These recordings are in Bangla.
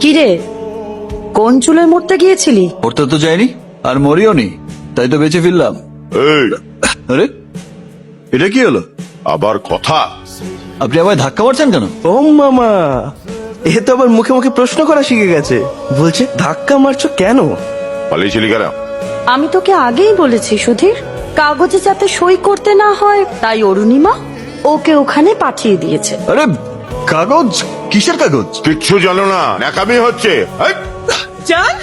কিরে, কোন চুলে মরতে গিয়েছিলি? মরতে তো যায়নি, আর মরিও নি, তাই তো বেঁচে ফিরলাম। এই আরে এটা কি হলো? আবার কথা? আপনি আমায় ধাক্কা মারছেন কেন? ও মামা, এ তো আবার মুখে মুখে প্রশ্ন করা শিখে গেছে। বলছে ধাক্কা মারছো কেন? পালিয়েছিলি কেন? আমি তোকে আগেই বলেছি সুধীর, কাগজে যাতে সই করতে না হয়, তাই অরুণিমা ওকে ওখানে পাঠিয়ে দিয়েছে। আরে কাগজ? কিসের কাগজ? কিচ্ছু জানো না, ন্যাকামি হচ্ছে। এই, জান,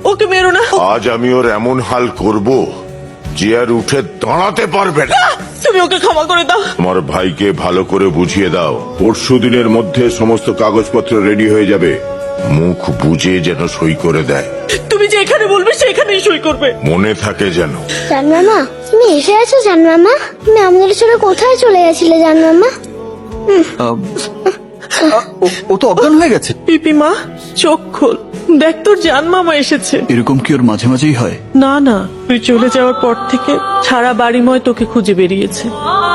ওকে মেরো না। আজ আমি ওর এমন হাল করব যে আর উঠে দাঁড়াতে পারবে না। তুমি ওকে ক্ষমা করে দাও। তোমার ভাইকে ভালো করে বুঝিয়ে দাও, পরশু দিনের মধ্যে সমস্ত কাগজপত্র রেডি হয়ে যাবে। মুখ বুঝে যেন সই করে দেয়, তুমি যেখানে বলবে সেখানেই সই করবে। মনে থাকে যেন। জানমামা, তুমি এসে আছো? জানমামা, তুমি আমাদের ছেড়ে কোথায় চলে গেছিলে? জানমামা, ও তো অজ্ঞান হয়ে গেছে। পিপিমা, চোখ খোল, দেখ তোর জান মামা এসেছে। এরকম কি ওর মাঝে মাঝেই হয়? না না, তুই চলে যাওয়ার পর থেকে সারা বাড়িময় তোকে খুঁজে বেরিয়েছে।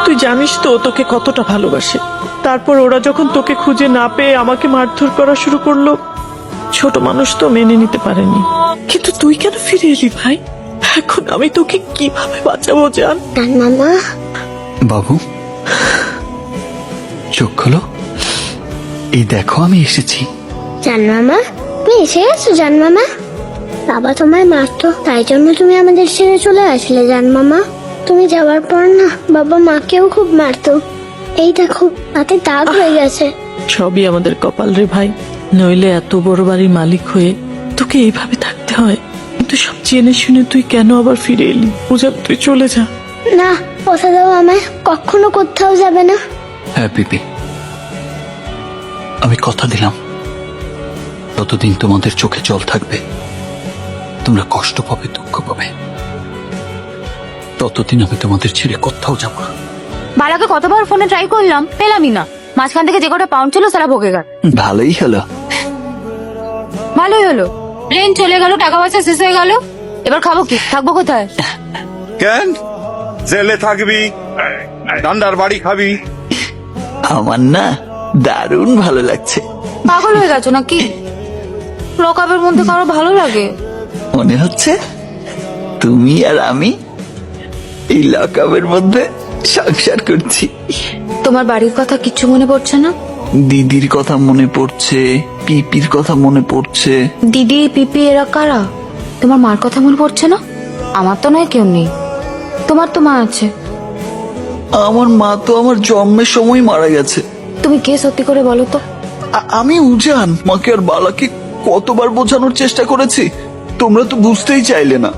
তুই জানিস তো ও তোকে কতটা ভালোবাসে। তারপর ওরা যখন তোকে খুঁজে না পেয়ে আমাকে মারধর করা শুরু করলো, ছোট মানুষ তো মেনে নিতে পারেনি। কিন্তু তুই কেন ফিরে এলি ভাই? এখন আমি তোকে কিভাবে বাঁচাবো জান? জানমামা। বাবু চোখ খোলো, এই দেখো আমি এসেছি। জানমামা, তুমি এসে গেছো? জানমামা, বাবা তোমায় মারতো, তাই জন্য তুমি আমাদের ছেড়ে চলে আসলে। জানমামা, তুমি যাওয়ার পর না বাবা মাকেও খুব মারতো। এই দেখো, তাতে দাগ হয়ে গেছে। সবই আমাদের কপাল রে ভাই, নইলে এত বড় বাড়ির মালিক হয়ে তোকে এইভাবে থাকতে হয়। কিন্তু সব জেনে শুনে তুই কেন আবার ফিরে এলি? পূজা, তুই চলে যা। না, কথা দাও আমায়, কখনো কোথাও যাবে না। হ্যাঁ পিপি, আমি কথা দিলাম, ততদিন তোমাদের চোখে জল থাকবে, তোমরা কষ্ট পাবে, দুঃখ পাবে, ততদিন আমি তোমাদের ছেড়ে কোথাও যাব না। বালাকে কতবার ফোনে ট্রাই করলাম, পেলামই না। মাঝখান থেকে যে কটা পাউন্ড ছিল সারা ভোগে গেল। ভালোই হলো। ভালোই হলো, প্লেন চলে গেল, টাকা পয়সা শেষ হয়ে গেল। এবার খাবো কি? থাকবো কোথায়? কেন জেলে থাকবি? ঠান্ডার বাড়ি খাবি? আমার না দারুণ ভালো লাগছে। পাগল হয়ে গেছো নাকি? লকআপের মধ্যে কারো ভালো লাগে? মনে হচ্ছে তুমি আর আমি এই লকআপের মধ্যে সংসার করছি। তোমার বাড়ির কথা কিচ্ছু মনে পড়ছে না? দিদির কথা মনে পড়ছে, পিপির কথা মনে পড়ছে। দিদি, পিপি এরা কারা? তোমার মার কথা মনে পড়ছে না? আমার তো নয়, কেউ নেই। তোমার তো মা আছে। আমার মা তো আমার জন্মের সময় মারা গেছে। তুমি কে সত্যি করে বলো তো? আমি উজান। মাকে আর বালাকে কতবার বোঝানোর চেষ্টা করেছি, তোমরা তো বুঝতেই চাইলে না।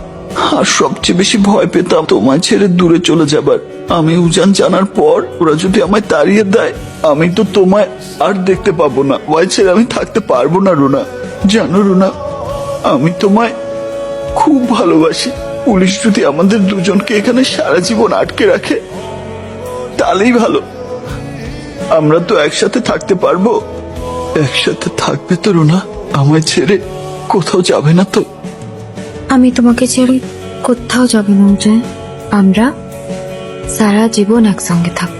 আর সবচেয়ে বেশি ভয় পেতাম তোমায় ছেড়ে দূরে চলে যাবার। আমি উজান জানার পর ওরা যদি আমায় তাড়িয়ে দেয়, আমি তো তোমায় আর দেখতে পাবো না। ওই ছেড়ে আমি থাকতে পারবো না রুনা। জানো রুনা, আমি তোমায় খুব ভালোবাসি। পুলিশ যদি আমাদের দুজনকে এখানে সারা জীবন আটকে রাখে তাহলেই ভালো। আমরা তো একসাথে থাকতে পারবো। একসাথে থাকবে তো রুনা? আমায় ছেড়ে কোথাও যাবে না তো? আমি তোমাকে ছেড়ে কোথাও যাব না, আমরা সারা জীবন একসঙ্গে থাকবো।